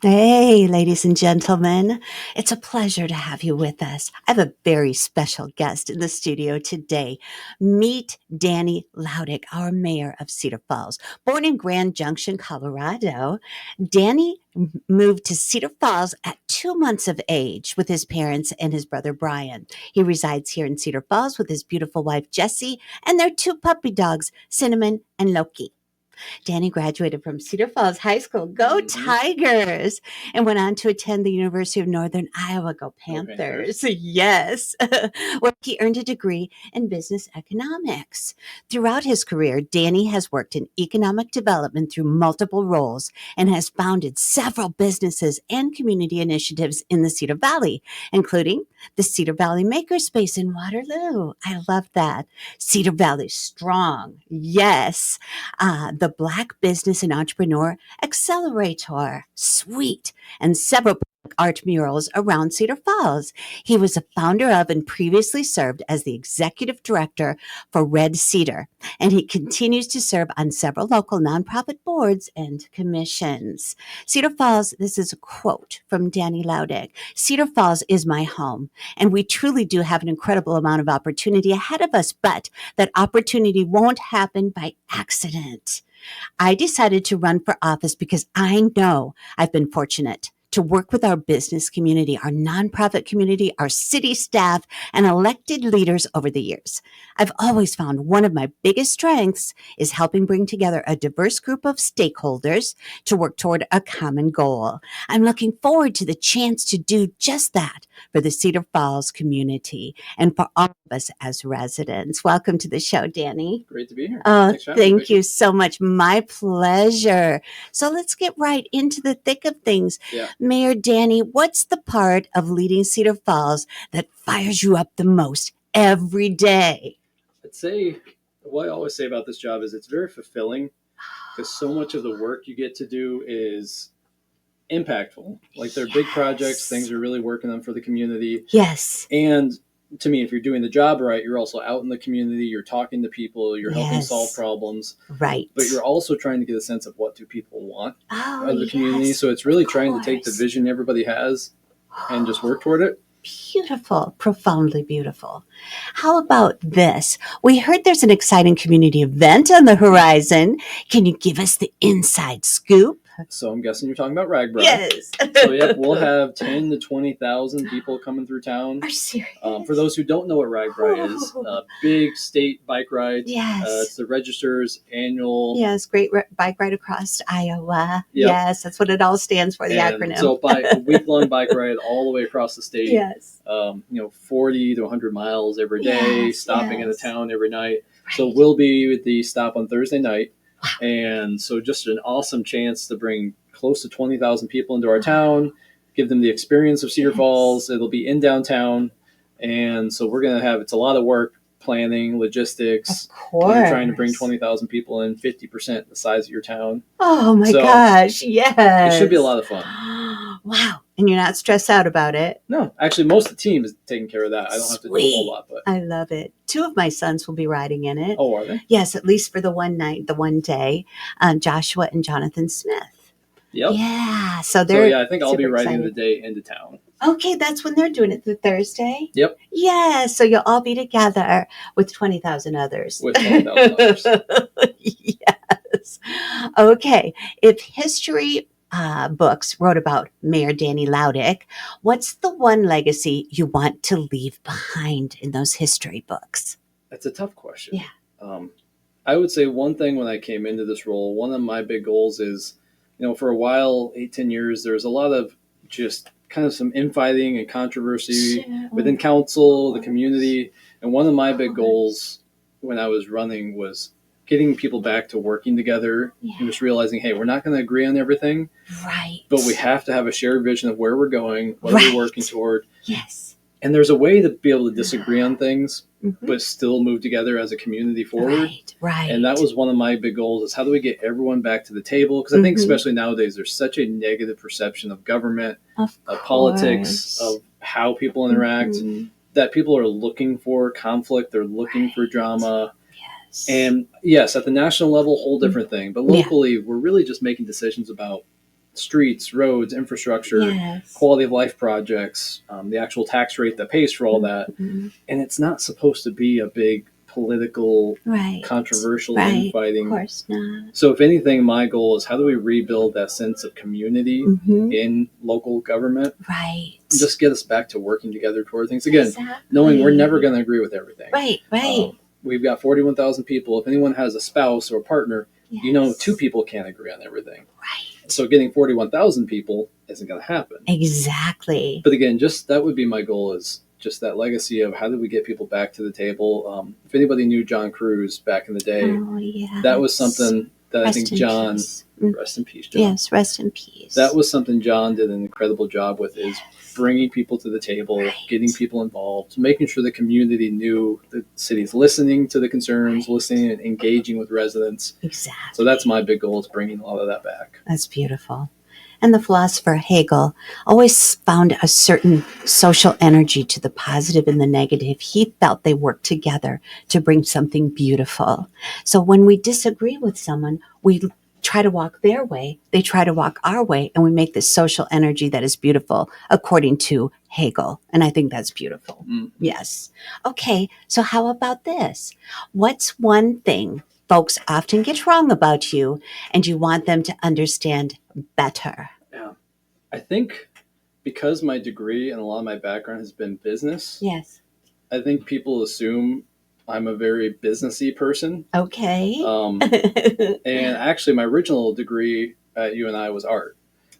Hey, ladies and gentlemen, it's a pleasure to have you with us. I have a very special guest in the studio today. Meet Danny Laudick, our mayor of Cedar Falls. Born in Grand Junction, Colorado, Danny moved to Cedar Falls at 2 months of age with his parents and his brother Brian. He resides here in Cedar Falls with his beautiful wife Jessie and their two puppy dogs, Cinnamon and Loki. Danny graduated from Cedar Falls High School. Go Tigers! And went on to attend the University of Northern Iowa. Go Panthers. Yes. Where he earned a degree in business economics. Throughout his career, Danny has worked in economic development through multiple roles and has founded several businesses and community initiatives in the Cedar Valley, including the Cedar Valley Makerspace in Waterloo. I love that. Cedar Valley Strong. Yes. The Black Business and Entrepreneur Accelerator, sweet, and several art murals around Cedar Falls. He was a founder of and previously served as the executive director for Red Cedar, and he continues to serve on several local nonprofit boards and commissions. Cedar Falls, this is a quote from Danny Laudick. Cedar Falls is my home, and we truly do have an incredible amount of opportunity ahead of us, but that opportunity won't happen by accident. I decided to run for office because I know I've been fortunate to work with our business community, our nonprofit community, our city staff, and elected leaders over the years. I've always found one of my biggest strengths is helping bring together a diverse group of stakeholders to work toward a common goal. I'm looking forward to the chance to do just that for the Cedar Falls community and for all of us as residents. Welcome to the show, Danny. Great to be here. Oh, Thanks for having me, thank Vicki. you so much. My pleasure. So let's get right into the thick of things. Yeah. Mayor Danny, what's the part of leading Cedar Falls that fires you up the most every day? I'd say what I always say about this job is it's very fulfilling because so much of the work you get to do is impactful. Like they're big projects, things are really working on for the community. Yes. And to me, if you're doing the job right, you're also out in the community, you're talking to people, you're helping solve problems. Right. But you're also trying to get a sense of what do people want out of the yes, community. So it's really of trying to take the course. vision everybody has and just work toward it. Beautiful, profoundly beautiful. How about this? We heard there's an exciting community event on the horizon. Can you give us the inside scoop? So I'm guessing you're talking about Ragbri. Yes. So yep, we'll have 10 to 20,000 people coming through town. Are you serious? For those who don't know what Ragbri is, a big state bike ride. Yes. It's the Register's annual. Yes, great bike ride across Iowa. Yep. Yes, that's what it all stands for, the And acronym. So a week-long bike ride all the way across the state. Yes. 40 to 100 miles every day, stopping in the town every night. Right. So we'll be at the stop on Thursday night. And so just an awesome chance to bring close to 20,000 people into our town, give them the experience of Cedar Falls. It'll be in downtown. And so we're going to have, it's a lot of work, planning, logistics. Of course. You're trying to bring 20,000 people in, 50% the size of your town. Oh my gosh, yes. It should be a lot of fun. Wow. And you're not stressed out about it? No, actually most of the team is taking care of that. I don't have to do a whole lot. But I love it. 2 of my sons will be riding in it. Oh, are they? Yes, at least for the one night, the one day. Joshua and Jonathan Smith. Yep. Yeah. So they're I think I'll be riding excited. the day into town. Okay, that's when they're doing it, the Thursday? Yep. Yeah, so you'll all be together with 20,000 others. With 20,000 others. Yes. Okay, if history books wrote about Mayor Danny Laudick, what's the one legacy you want to leave behind in those history books? That's a tough question. Yeah. I would say one thing when I came into this role, one of my big goals is, for a while, 8-10 years, there was a lot of just kind of some infighting and controversy within council, the community. And one of my big goals when I was running was getting people back to working together and just realizing, hey, we're not going to agree on everything. Right. But we have to have a shared vision of where we're going, what are we working toward. Yes. And there's a way to be able to disagree on things, but still move together as a community forward. Right. And that was one of my big goals is how do we get everyone back to the table? Because I think especially nowadays, there's such a negative perception of government, of politics, of how people interact, that people are looking for conflict. They're looking for drama. Yes. And yes, at the national level, whole different thing. But locally, we're really just making decisions about streets, roads, infrastructure, Yes. quality of life projects, the actual tax rate that pays for all that. Mhm. And it's not supposed to be a big political, Right. controversial Right. infighting. Of course not. So if anything, my goal is how do we rebuild that sense of community Mhm. in local government Right. and just get us back to working together toward things. Again, Exactly. knowing we're never going to agree with everything. Right. Right. We've got 41,000 people. If anyone has a spouse or a partner, Yes. you know, two people can't agree on everything. Right. So getting 41,000 people isn't going to happen. Exactly. But again, just that would be my goal, is just that legacy of how do we get people back to the table. If anybody knew John Cruz back in the day, yes. that was something that Rest I think in John, peace. rest in peace, John. Yes, rest in peace. That was something John did an incredible job with, is bringing people to the table, Right. getting people involved, making sure the community knew the city's listening to the concerns, Right. listening and engaging with residents. Exactly. So that's my big goal, is bringing a lot of that back. That's beautiful. And the philosopher Hegel always found a certain social energy to the positive and the negative. He felt they worked together to bring something beautiful. So when we disagree with someone, we try to walk their way, they try to walk our way, and we make this social energy that is beautiful, according to Hegel. And I think that's beautiful. Yes. Okay, so how about this? What's one thing folks often get wrong about you and you want them to understand better? Yeah. I think because my degree and a lot of my background has been business, Yes. I think people assume I'm a very businessy person. Okay. And actually, my original degree at UNI was art.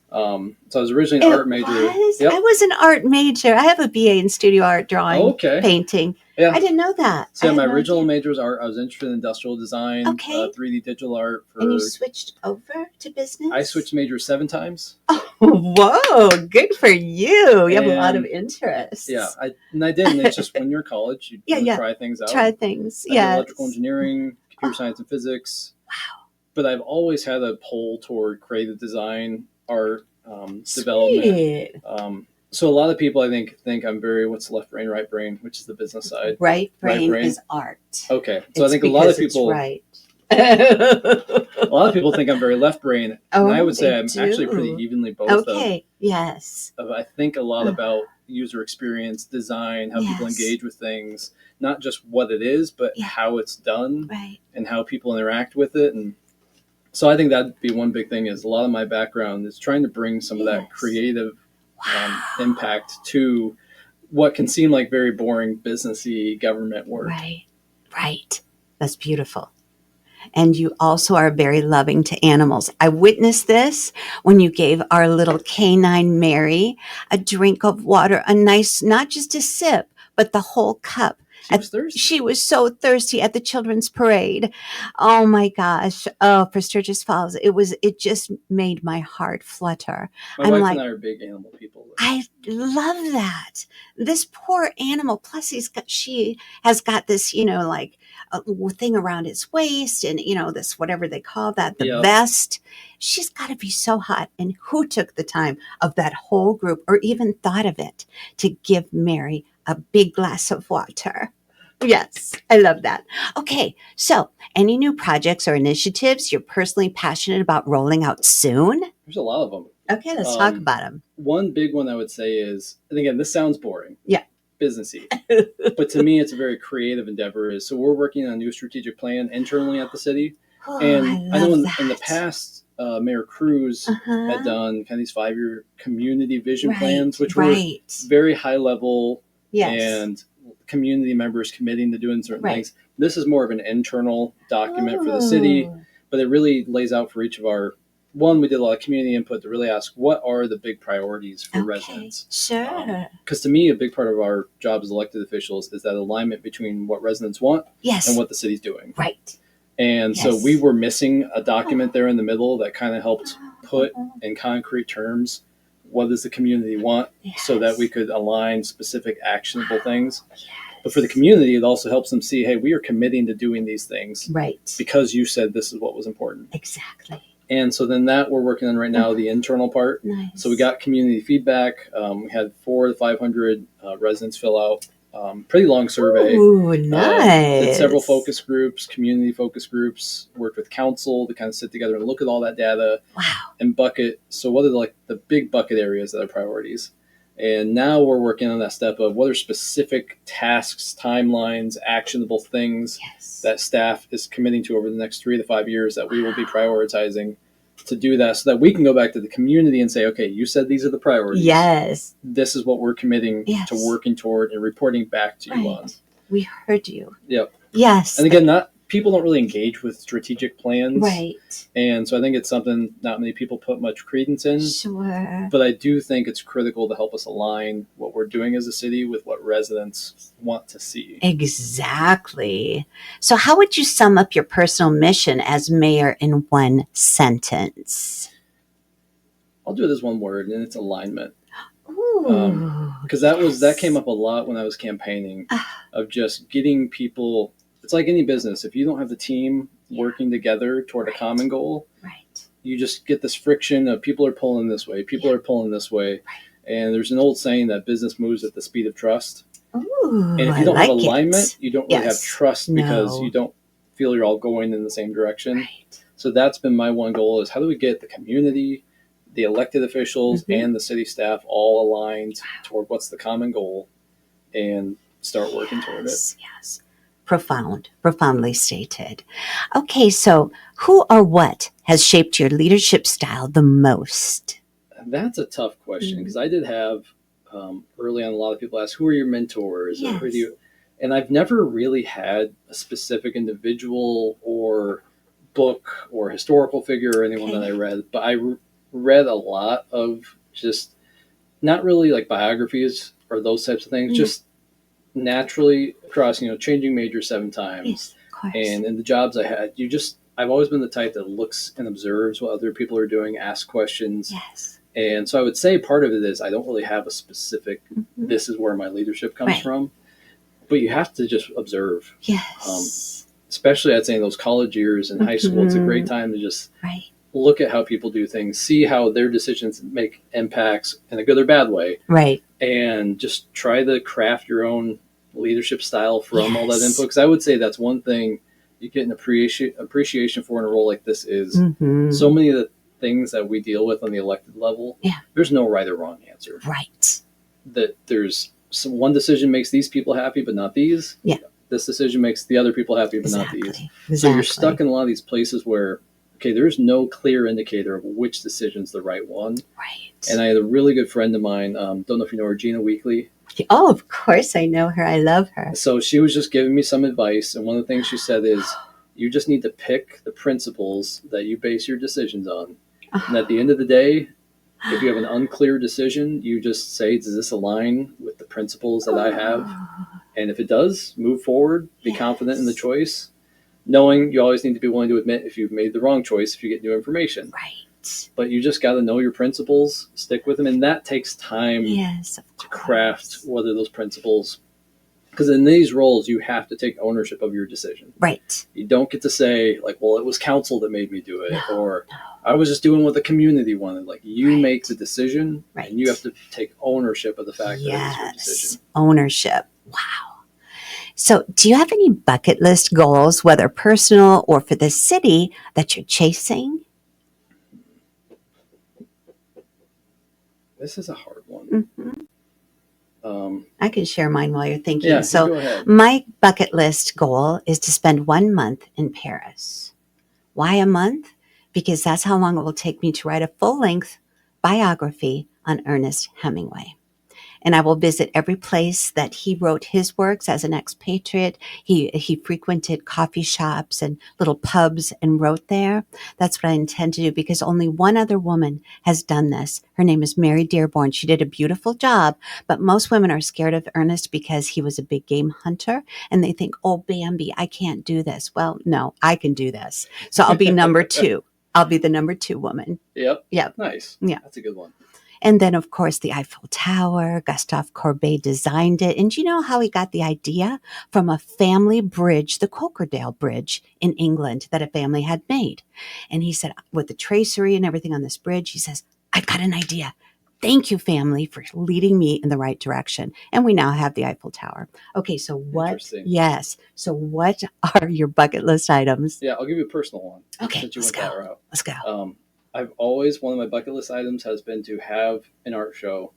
So I was originally an art major. Yep. I was an art major. I have a BA in studio art, drawing, painting. Yeah. I didn't know that. So my original major was art. I was interested in industrial design, 3D digital art. And you switched over to business? I switched majors 7 times. Oh, whoa, good for you. You have a lot of interests. Yeah, I didn't. It's just when you're in college, you try things out. Try things, I did electrical engineering, computer science, and physics. Wow. But I've always had a pull toward creative design, art, development. So a lot of people, I think I'm very, what's left brain, right brain, which is the business side. Right brain is art. Okay. So I think a lot of people, right. a lot of people think I'm very left brain. Oh, and I would say I'm actually pretty evenly both. Okay. Yes. I think a lot about user experience, design, how people engage with things, not just what it is, but how it's done, and how people interact with it. And so I think that'd be one big thing, is a lot of my background is trying to bring some of that creative impact to what can seem like very boring businessy government work. Right. That's beautiful. And you also are very loving to animals. I witnessed this when you gave our little canine Mary a drink of water, a nice, not just a sip, but the whole cup. She was thirsty. She was so thirsty at the children's parade. Oh my gosh. Oh, for Sturgis Falls. It just made my heart flutter. My wife and I are big animal people. I love that. This poor animal, plus she has got this, like a thing around its waist and, this, whatever they call that, the vest. She's got to be so hot. And who took the time of that whole group, or even thought of it, to give Mary a big glass of water? Yes, I love that. Okay, so any new projects or initiatives you're personally passionate about rolling out soon? There's a lot of them. Okay, let's talk about them. One big one I would say is, and again, this sounds boring. Yeah. Businessy. But to me, it's a very creative endeavor. So we're working on a new strategic plan internally at the city. And I know in the past, Mayor Cruz had done kind of these 5-year community vision plans, which were very high level and community members committing to doing certain things. This is more of an internal document for the city, but it really lays out for each of our, we did a lot of community input to really ask, what are the big priorities for residents? Sure. Because to me, a big part of our job as elected officials is that alignment between what residents want and what the city's doing. Right. And so we were missing a document there in the middle that kind of helped put in concrete terms, what does the community want, so that we could align specific actionable things. But for the community, it also helps them see, hey, we are committing to doing these things because you said this is what was important. Exactly. And so then that we're working on right now, the internal part. Nice. So we got community feedback. We had 400 to 500 residents fill out pretty long survey. Ooh, Did several nice. focus groups, community focus groups, worked with council to kind of sit together and look at all that data Wow. and bucket. So what are the big bucket areas that are priorities? And now we're working on that step of what are specific tasks, timelines, actionable things Yes. that staff is committing to over the next 3 to 5 years that we will be prioritizing to do that, so that we can go back to the community and say, okay, you said these are the priorities. Yes. This is what we're committing Yes. to working toward and reporting back to you on. Right. We heard you. Yep. Yes. And again, people don't really engage with strategic plans. Right. And so I think it's something not many people put much credence in. Sure. But I do think it's critical to help us align what we're doing as a city with what residents want to see. Exactly. So how would you sum up your personal mission as mayor in one sentence? I'll do it as one word, and it's alignment. Ooh, Because yes. that came up a lot when I was campaigning, of just getting people. It's like any business. If you don't have the team working together toward a common goal, Right. you just get this friction of people are pulling this way, people are pulling this way. Right. And there's an old saying that business moves at the speed of trust. Ooh, And if you don't I have like alignment, it. you don't really have Yes. trust because No. you don't feel you're all going in the same direction. Right. So that's been my one goal, is how do we get the community, the elected officials, Mhm. and the city staff all aligned toward what's the common goal and start working toward it. Yes. Profoundly stated. Okay, so who or what has shaped your leadership style the most? That's a tough question, because I did have early on a lot of people ask, who are your mentors? Or who do you? And I've never really had a specific individual or book or historical figure or anyone that I read, but I read a lot of just not really like biographies or those types of things, just naturally across, changing majors 7 times. Yes, of course. And in the jobs I had, I've always been the type that looks and observes what other people are doing, asks questions. Yes. And so I would say part of it is I don't really have a specific, this is where my leadership comes from, but you have to just observe. Yes. Especially I'd say in those college years in high school, it's a great time to just look at how people do things, see how their decisions make impacts in a good or bad way. Right. And just try to craft your own leadership style from all that input. Because I would say that's one thing you get an appreciation for in a role like this is so many of the things that we deal with on the elected level, there's no right or wrong answer. Right. That there's one decision makes these people happy, but not these. Yeah. This decision makes the other people happy, but not these. Exactly. So you're stuck in a lot of these places where, okay, there's no clear indicator of which decision's the right one. Right. And I had a really good friend of mine, don't know if you know her, Gina Weekly. Oh, of course I know her. I love her. So she was just giving me some advice. And one of the things she said is, you just need to pick the principles that you base your decisions on. And at the end of the day, if you have an unclear decision, you just say, does this align with the principles that I have? And if it does, move forward, be confident in the choice, knowing you always need to be willing to admit if you've made the wrong choice, if you get new information. Right. But you just got to know your principles, stick with them. And that takes time to craft what are those principles. Because in these roles, you have to take ownership of your decision. Right. You don't get to say, like, well, it was council that made me do it. Or I was just doing what the community wanted. Like, you make the decision. And you have to take ownership of the fact that it was your decision. Ownership. Wow. So do you have any bucket list goals, whether personal or for the city, that you're chasing? This is a hard one. I can share mine while you're thinking. Yeah, so go ahead. My bucket list goal is to spend 1 month in Paris. Why a month? Because that's how long it will take me to write a full-length biography on Ernest Hemingway. And I will visit every place that he wrote his works as an expatriate. He frequented coffee shops and little pubs and wrote there. That's what I intend to do, because only one other woman has done this. Her name is Mary Dearborn. She did a beautiful job, but most women are scared of Ernest because he was a big game hunter, and they think, oh, Bambi, I can't do this. Well, no, I can do this. So I'll be number 2. I'll be the number 2 woman. Yep. Nice. Yeah. That's a good one. And then, of course, the Eiffel Tower. Gustave Courbet designed it. And do you know how he got the idea? From a family bridge, the Cokerdale Bridge in England, that a family had made. And he said, with the tracery and everything on this bridge, he says, I've got an idea. Thank you, family, for leading me in the right direction. And we now have the Eiffel Tower. Okay, so what? Interesting. Yes. So what are your bucket list items? Yeah, I'll give you a personal one. Okay, Since you let's went go. that route. Let's go. I've always, one of my bucket list items has been to have an art show,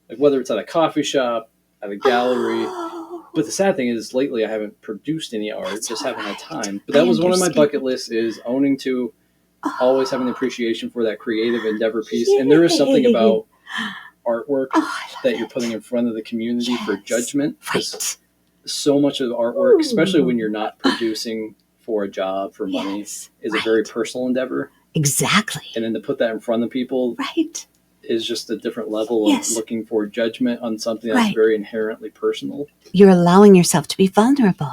like whether it's at a coffee shop, at a gallery. Oh, But the sad thing is, lately I haven't produced any art, that's just all haven't had right. time. But that I was one of my understand. bucket lists, is owning to always having an appreciation for that creative endeavor piece. Yay. And there is something about artwork Oh, I love that you're it. putting in front of the community for Yes. judgment. Right. So much of the artwork, especially when Ooh. you're not producing for a job, for money, Yes. is Right. a very personal endeavor. Exactly. And then to put that in front of people Right. is just a different level Yes. of looking for judgment on something that's Right. very inherently personal. You're allowing yourself to be vulnerable.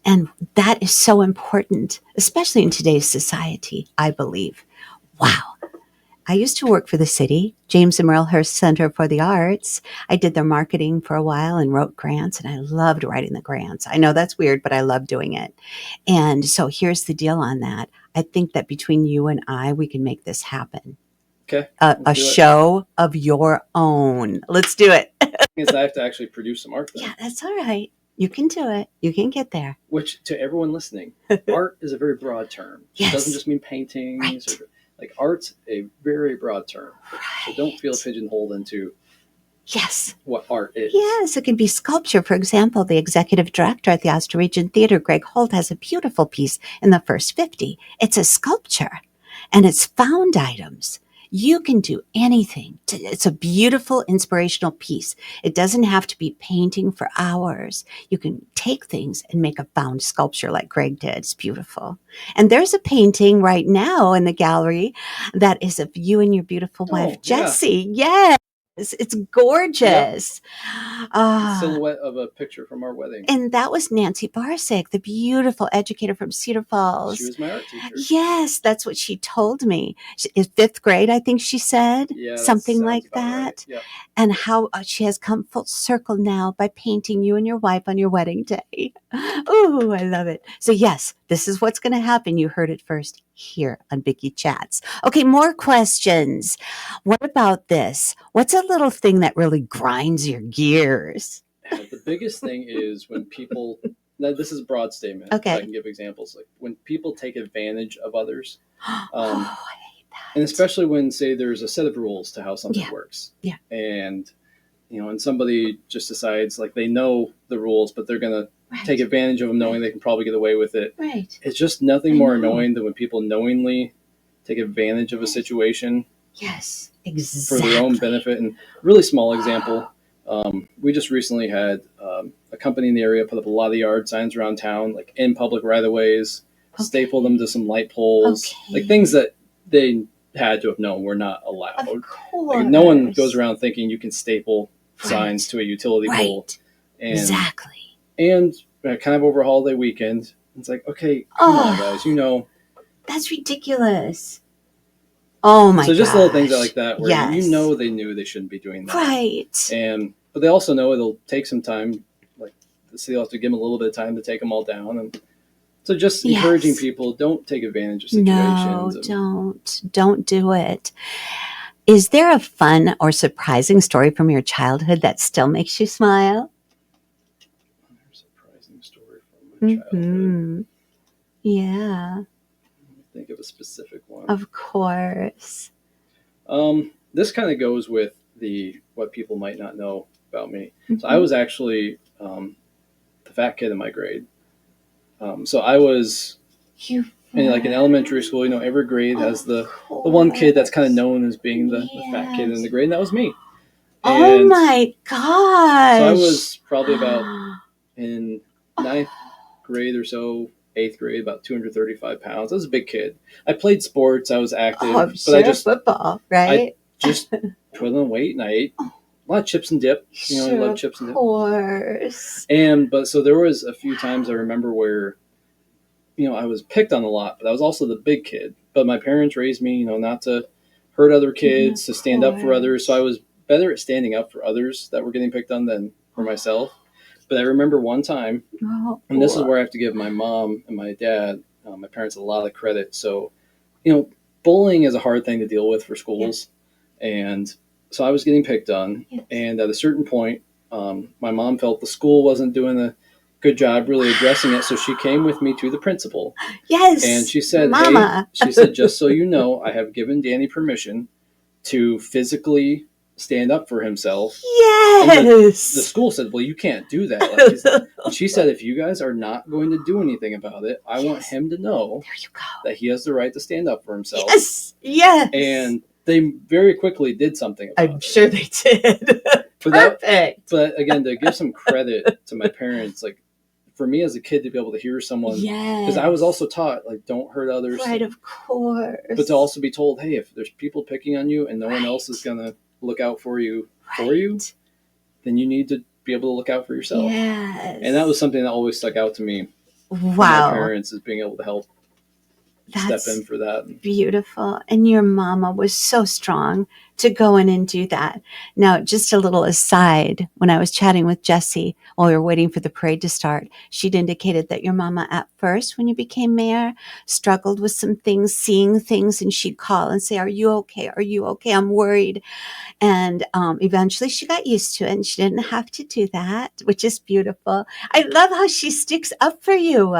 And that is so important, especially in today's society, I believe. Wow. I used to work for the city, James and Merle Hearst Center for the Arts. I did their marketing for a while and wrote grants, and I loved writing the grants. I know that's weird, but I love doing it. And so here's the deal on that. I think that between you and I, we can make this happen. Okay. A show of your own. Let's do it. Is I have to actually produce some art then. Yeah, that's all right. You can do it. You can get there. Which, to everyone listening, art is a very broad term. Yes. It doesn't just mean paintings. Right. Like, art's a very broad term. Right. So don't feel pigeonholed into yes. what art is. Yes, it can be sculpture. For example, the executive director at the Austin Region Theater, Greg Holt, has a beautiful piece in the first 50. It's a sculpture, and it's found items. You can do anything. It's a beautiful, inspirational piece. It doesn't have to be painting for hours. You can take things and make a found sculpture like Greg did. It's beautiful. And there's a painting right now in the gallery that is of you and your beautiful wife, Jessie. Yes. It's gorgeous. The silhouette of a picture from our wedding. And that was Nancy Barsick, the beautiful educator from Cedar Falls. She was my art teacher. Yes, that's what she told me. In 5th grade, I think she said. Yeah, something like that. Right. Yep. And how she has come full circle now by painting you and your wife on your wedding day. Oh, I love it. So yes, this is what's going to happen. You heard it first here on Vicki Chats. Okay, more questions. What about this? What's a little thing that really grinds your gears? The biggest thing is when people, now this is a broad statement. Okay. I can give examples. Like when people take advantage of others. I hate that. And especially when, say, there's a set of rules to how something works. Yeah. And, and somebody just decides, like, they know the rules, but they're going to take advantage of them knowing they can probably get away with it. Right. It's just nothing more annoying than when people knowingly take advantage of a situation. Yes, exactly. For their own benefit. And really small example, we just recently had a company in the area put up a lot of yard signs around town, like in public right-of-ways, staple them to some light poles, like things that they had to have known were not allowed. Of course. Like, no one goes around thinking you can staple signs to a utility pole. And, exactly. And kind of over a holiday weekend, it's like, okay, come on, guys, That's ridiculous. Oh my god! So just little things like that where they knew they shouldn't be doing that. Right. But they also know it'll take some time. Like the city will have to give them a little bit of time to take them all down. And so just encouraging people, don't take advantage of situations. No, don't do it. Is there a fun or surprising story from your childhood that still makes you smile? Surprising story from my childhood. Yeah. Think of a specific one. Of course. This kind of goes with what people might not know about me. So I was actually the fat kid in my grade. So I was in like an elementary school. Every grade has the one kid that's kind of known as being the fat kid in the grade, and that was me. And oh my gosh! So I was probably about in 9th grade or so. 8th grade, about 235 pounds. I was a big kid. I played sports. I was active. But I just football, right? I just put on weight, and I ate a lot of chips and dip. I love chips and dip. Of course. So there was a few times I remember where, I was picked on a lot, but I was also the big kid. But my parents raised me, not to hurt other kids, to stand up for others. So I was better at standing up for others that were getting picked on than for myself. But I remember one time, and this is where I have to give my mom and my dad, my parents, a lot of credit. So, bullying is a hard thing to deal with for schools. Yeah. And so I was getting picked on, Yes. and at a certain point, my mom felt the school wasn't doing a good job really addressing it, so she came with me to the principal. Yes. And she said, Mama. Hey, she said, just so you know, I have given Danny permission to physically stand up for himself. Yes. And the school said, well, you can't do that. Like, and she said, if you guys are not going to do anything about it, I want him to know that he has the right to stand up for himself. Yes. Yes. And they very quickly did something about it. I'm sure they did. Perfect. But again, to give some credit to my parents, like for me as a kid to be able to hear someone, because I was also taught, like, don't hurt others. Right, of course. But to also be told, hey, if there's people picking on you and no one else is going to look out for you, then you need to be able to look out for yourself. Yes. And that was something that always stuck out to me. Wow. From my parents, is being able to help step in for that. Beautiful. And your mama was so strong to go in and do that. Now, just a little aside, when I was chatting with Jessie while we were waiting for the parade to start, she'd indicated that your mama at first, when you became mayor, struggled with some things, seeing things, and she'd call and say, are you okay? Are you okay? I'm worried. And eventually she got used to it and she didn't have to do that, which is beautiful. I love how she sticks up for you.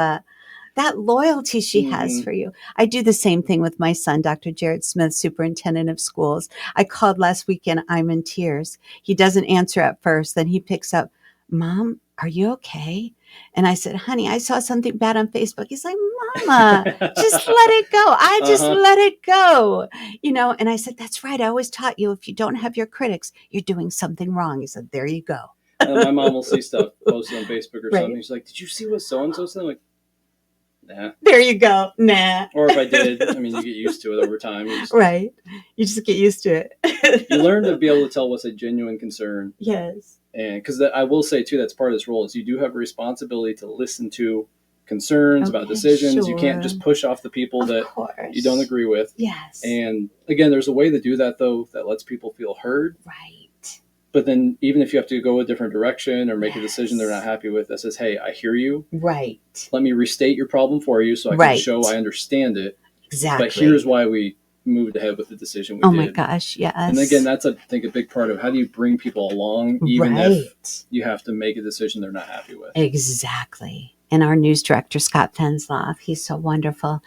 That loyalty she has for you. I do the same thing with my son, Dr. Jared Smith, superintendent of schools. I called last weekend. I'm in tears. He doesn't answer at first. Then he picks up, Mom, are you okay? And I said, honey, I saw something bad on Facebook. He's like, Mama, just let it go. I just let it go. You know, and I said, that's right. I always taught you, if you don't have your critics, you're doing something wrong. He said, there you go. My mom will see stuff posted on Facebook or something. She's like, did you see what so-and-so said? I'm like, nah. There you go. Nah. Or if I did, I mean, you get used to it over time. You just get used to it. You learn to be able to tell what's a genuine concern. Yes. And because I will say, too, that's part of this role is you do have a responsibility to listen to concerns about decisions. Sure. You can't just push off the people that you don't agree with. Yes. And again, there's a way to do that, though, that lets people feel heard. Right. But then even if you have to go a different direction or make a decision they're not happy with, that says, hey, I hear you. Right. Let me restate your problem for you so I can show I understand it. Exactly. But here's why we moved ahead with the decision we did. Oh my gosh, yes. And again, that's, I think, a big part of how do you bring people along, even if you have to make a decision they're not happy with. Exactly. And our news director, Scott Fensloff, he's so wonderful.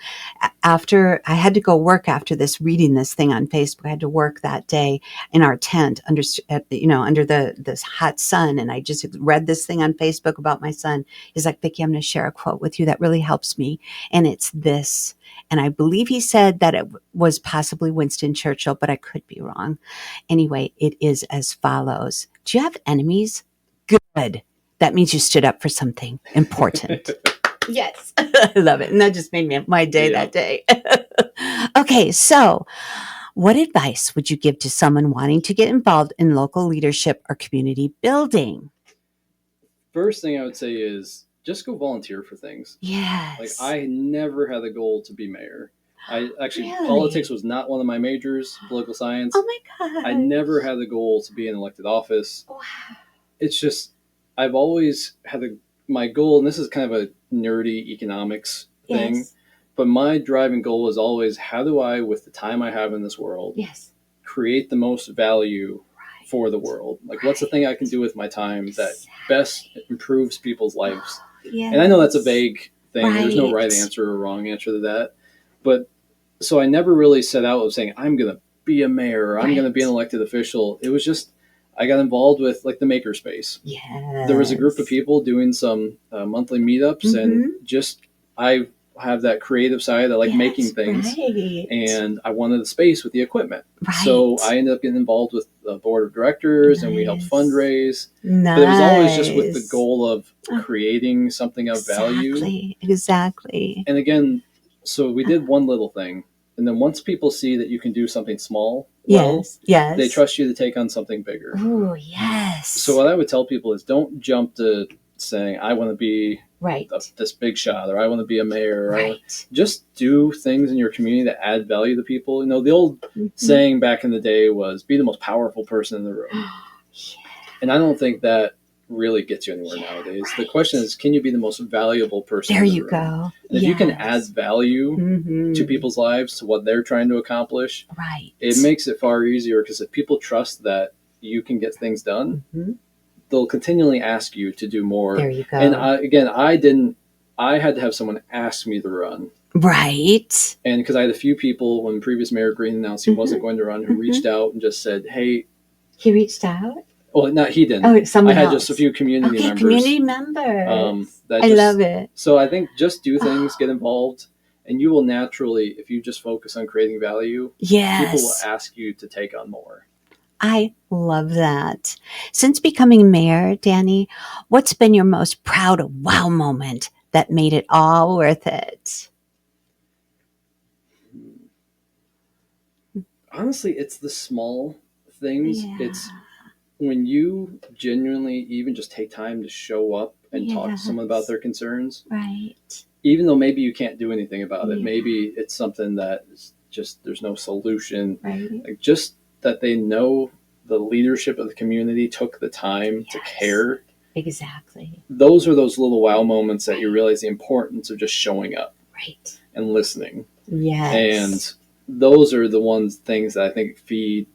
After I had to go work after this, reading this thing on Facebook, I had to work that day in our tent under this hot sun. And I just read this thing on Facebook about my son. He's like, Vicki, I'm going to share a quote with you that really helps me. And it's this. And I believe he said that it was possibly Winston Churchill, but I could be wrong. Anyway, it is as follows. Do you have enemies? Good. That means you stood up for something important. Yes. I love it. And that just made my day that day. Okay. So what advice would you give to someone wanting to get involved in local leadership or community building? First thing I would say is just go volunteer for things. Yes. Like I never had a goal to be mayor. Politics was not one of my majors, political science. Oh my God. I never had the goal to be in elected office. Wow. It's just, I've always had my goal, and this is kind of a nerdy economics thing, but my driving goal is always, how do I, with the time I have in this world, create the most value for the world? Like, what's the thing I can do with my time that best improves people's lives? And I know that's a vague thing. There's no right answer or wrong answer to that. But so I never really set out of saying, I'm going to be a mayor, or I'm going to be an elected official. It was just, I got involved with like the makerspace. Yes. There was a group of people doing some monthly meetups, and just I have that creative side. I like making things, and I wanted a space with the equipment. So I ended up getting involved with the board of directors, and we helped fundraise. But it was always just with the goal of creating something of value. Exactly. And again, so we did one little thing. And then once people see that you can do something small, they trust you to take on something bigger. Oh, yes. So what I would tell people is don't jump to saying, I want to be this big shot, or I want to be a mayor. Just do things in your community that add value to people. You know, the old saying back in the day was be the most powerful person in the room. And I don't think that really gets you anywhere nowadays. Right. The question is, can you be the most valuable person There in the you room? go. And if you can add value Mm-hmm. to people's lives, to what they're trying to accomplish, Right. it makes it far easier, because if people trust that you can get things done, they'll continually ask you to do more. There you go. And I had to have someone ask me to run. Right. And because I had a few people, when previous Mayor Green announced he wasn't going to run, who reached out and just said, hey. He reached out? Well, not he didn't. Oh, someone I had else. just a few community members. Community members. I love it. So I think just do things, get involved, and you will naturally, if you just focus on creating value, people will ask you to take on more. I love that. Since becoming mayor, Danny, what's been your most proud wow moment that made it all worth it? Honestly, it's the small things. Yeah. It's when you genuinely even just take time to show up and talk to someone about their concerns. Right. Even though maybe you can't do anything about it. Maybe it's something that is just, there's no solution. Right. Like, just that they know the leadership of the community took the time to care. Exactly. Those are those little wow moments that you realize the importance of just showing up. Right. And listening. Yes. And those are the things that I think feed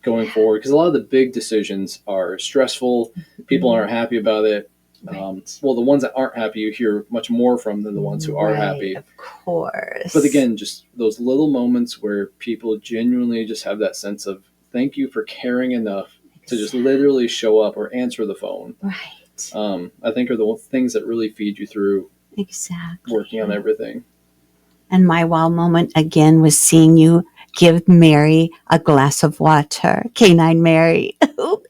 going forward, because a lot of the big decisions are stressful. People aren't happy about it. Right. Well, the ones that aren't happy, you hear much more from than the ones who are happy. Of course. But again, just those little moments where people genuinely just have that sense of thank you for caring enough to just literally show up or answer the phone. Right. I think are the things that really feed you through working on everything. And my wow moment again was seeing you give Mary a glass of water, Canine Mary.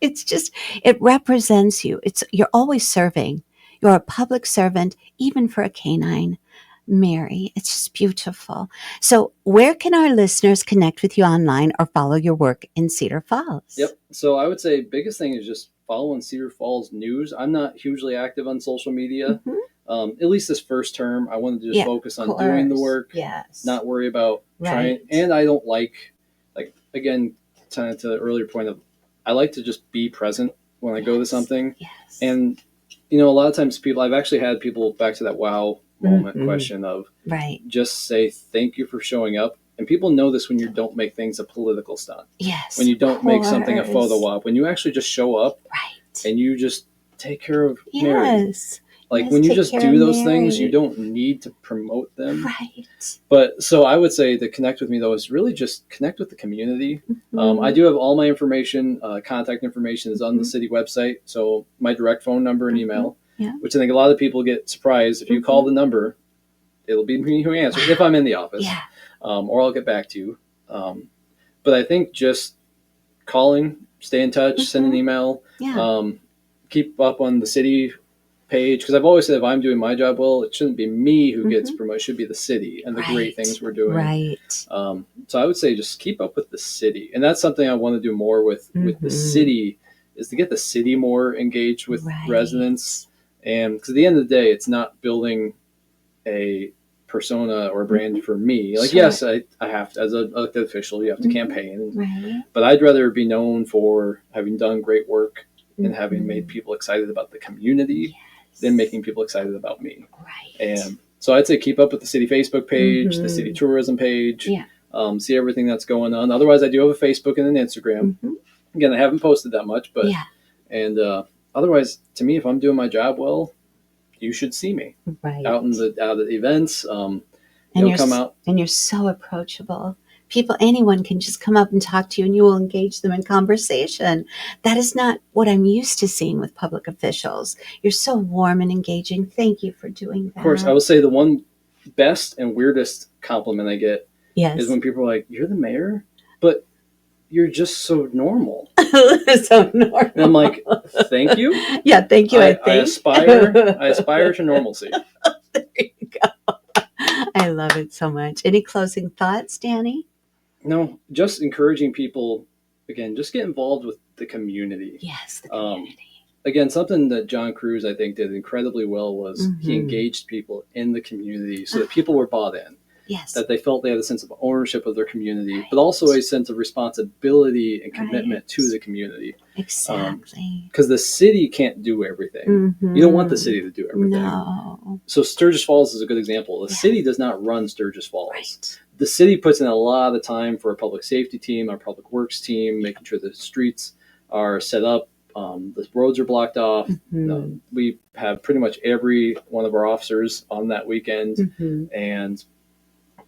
It's just, it represents you. You're always serving. You're a public servant, even for a canine, Mary. It's just beautiful. So where can our listeners connect with you online or follow your work in Cedar Falls? Yep. So I would say biggest thing is just following Cedar Falls news. I'm not hugely active on social media. At least this first term, I wanted to just focus on doing the work, not worry about trying. And I don't like again, to the earlier point of, I like to just be present when I go to something. And, a lot of times I've actually had people back to that wow moment question of just say, thank you for showing up. And people know this when you don't make things a political stunt. Yes. When you don't make something a photo op, when you actually just show up and you just take care of Mary. Like when you just do those things, you don't need to promote them. Right. But so I would say to connect with me, though, is really just connect with the community. I do have all my information, contact information is on the city website. So my direct phone number and email, which I think a lot of people get surprised. If you call the number, it'll be me who answers if I'm in the office, or I'll get back to you. But I think just calling, stay in touch, send an email, keep up on the city page, because I've always said if I'm doing my job well, it shouldn't be me who gets promoted. It should be the city and the great things we're doing. Right. So I would say just keep up with the city, and that's something I want to do more with the city, is to get the city more engaged with residents. And because at the end of the day, it's not building a persona or a brand for me. Like, yes, I have to, as an elected official, you have to campaign, but I'd rather be known for having done great work and having made people excited about the community than making people excited about me. And so I'd say keep up with the city Facebook page, the city tourism page, see everything that's going on. Otherwise, I do have a Facebook and an Instagram. Again, I haven't posted that much, but and otherwise, to me, if I'm doing my job well, you should see me out at the events. And come out. And you're so approachable. Anyone can just come up and talk to you, and you will engage them in conversation. That is not what I'm used to seeing with public officials. You're so warm and engaging. Thank you for doing that. Of course, I will say the one best and weirdest compliment I get is when people are like, "You're the mayor, but you're just so normal." So normal. And I'm like, "Thank you." Yeah, thank you. I aspire to normalcy. There you go. I love it so much. Any closing thoughts, Danny? No, just encouraging people, again, just get involved with the community. Yes, the community. Again, something that John Cruz, I think, did incredibly well was he engaged people in the community so that people were bought in. Yes. that they felt they had a sense of ownership of their community, but also a sense of responsibility and commitment to the community. Exactly. Because the city can't do everything. You don't want the city to do everything. No. So Sturgis Falls is a good example. The city does not run Sturgis Falls. Right. The city puts in a lot of time for a public safety team, our public works team, making sure the streets are set up, the roads are blocked off. We have pretty much every one of our officers on that weekend,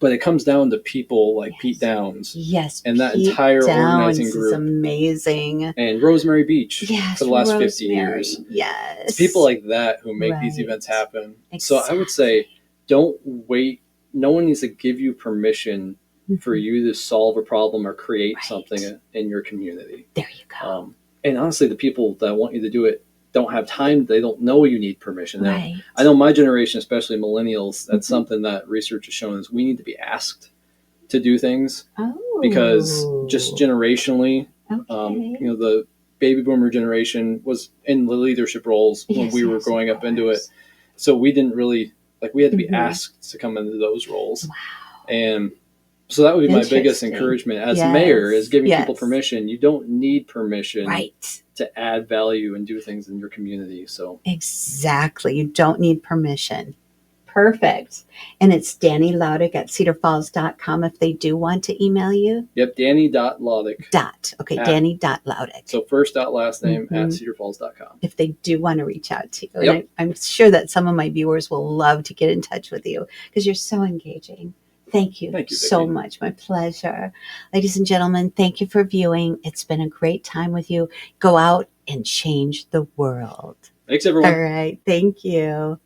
but it comes down to people like Pete Downs. Yes, and that Pete entire Downs organizing group is amazing. And Rosemary Beach for the last Rosemary. 50 years. Yes. It's people like that who make these events happen. So I would say, don't wait. No one needs to give you permission for you to solve a problem or create something in your community. There you go. And honestly, the people that want you to do it don't have time. They don't know you need permission. Now, Right. I know my generation, especially millennials, that's something that research has shown is we need to be asked to do things. Because just generationally, the baby boomer generation was in the leadership roles when we were growing up into it. So we didn't really, we had to be asked to come into those roles. Wow. And so that would be my biggest encouragement as mayor, is giving people permission. You don't need permission to add value and do things in your community. So exactly. You don't need permission. Perfect. And it's Danny Laudick at cedarfalls.com if they do want to email you. Yep, Danny.Laudick. Danny.Laudick. So first dot last name at cedarfalls.com. If they do want to reach out to you. And I'm sure that some of my viewers will love to get in touch with you because you're so engaging. Thank you so much. My pleasure. Ladies and gentlemen, thank you for viewing. It's been a great time with you. Go out and change the world. Thanks, everyone. All right. Thank you.